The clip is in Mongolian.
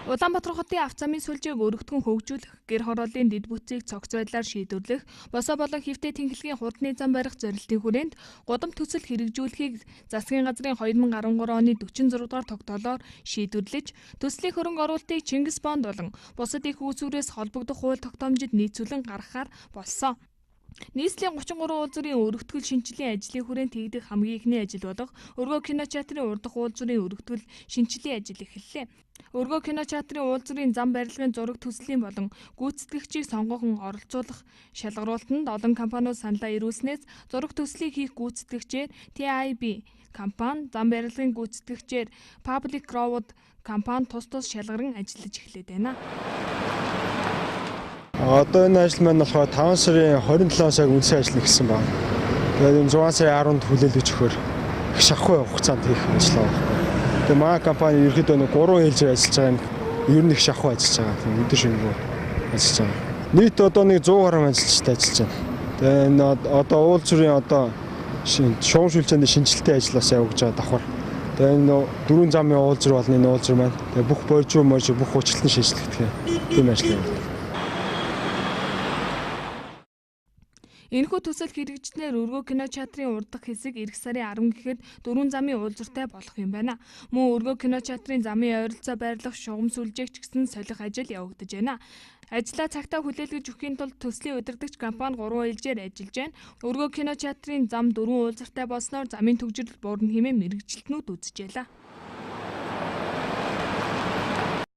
Улаанбаатар хотын авто замын сүлжээг өргөтгөн хөгжүүлэх, гэр хорооллын дэд бүтцийг цогц байдлаар шийдвэрлэх, босоо болон хэвтэ тэнхлэгийн хурдны зам барих зорилтын хүрээнд гудам төсөл хэрэгжүүлэхийг засгийн газрын 2013 оны 46 дугаар тогтоолоор шийдвэрлэж, төслийн хөрөнгө оруулалтыг Чингис бонд болон бусад их үүсвэрээс холбогдох хууль тогтоомжид нийцүүлэн гаргахаар болсон. Нийслэлийн 33 уулзрын өргөтгөл шинжилгээ ажлын хүрээнд хийгдэх хамгийн ихний ажил болох Өргөө кинотеатрын урдах уулзрын өргөтгөл шинжилгээ ажил эхэллээ. Өргөө кинотеатрын уулзрын зам барилгын зураг төслийн болон гүйцэтгэгчийг сонгохон оролцуулах шалгаруулалтанд олон компаниуд саналаа ирүүлснээс зураг төслийг хийх гүйцэтгэгчээр TIB компани, зам барилгын гүйцэтгэгчээр Public Road компани тус шалгаран ажиллаж эхлэв байна. Одоо энэ ажил маань болохоор 5 сарын 27-ноос үндсэн ажил эхэлсэн байна. Тэгээд энэ 6 сарын 10-нд хүлээлгэж өгөхөөр их шахахгүй хугацаанд хийх ажил байна. Тэгээд манай компани ерөөхдөө 3 ээлжээр ажиллаж байгаа юм. Ер нь их шахахгүй ажиллаж байгаа. Өдөр шөнөгүй ажиллаж байгаа. Нийт одоо нэг 100 гаруй ажилчтай ажиллаж байна. Тэгээд энэ одоо уулзрын одоо шугам шүлжээний шинжилтийн ажил бас явагдаж байгаа давхар. Тэгээд энэ 4 замын уулзар болно энэ уулзар маань. Тэгээд бүх боржуу бүх хүчлэлтэн шинжилгэх тийм ажил явагдав. Энэхүү төсөл хэрэгжснээр Өргөө кинотеатрын урдах хэсэг эх сарын 10 гэхэд 4 замын уулзартай болох юм байна. Мөн Өргөө кинотеатрын замын ойролцоо байрлах шугам сүлжээгч гэсэн солих ажил явагдаж байна. Ажлаа цагтаа хүлээлгэж өгөхийн тулд төслийн удирдагч компани 3 ээлжээр ажиллаж байна. Өргөө кинотеатрын зам 4 уулзартай болсноор замын төвжирэл буурна хэмээн мэргэжилтнүүд үзэж байлаа.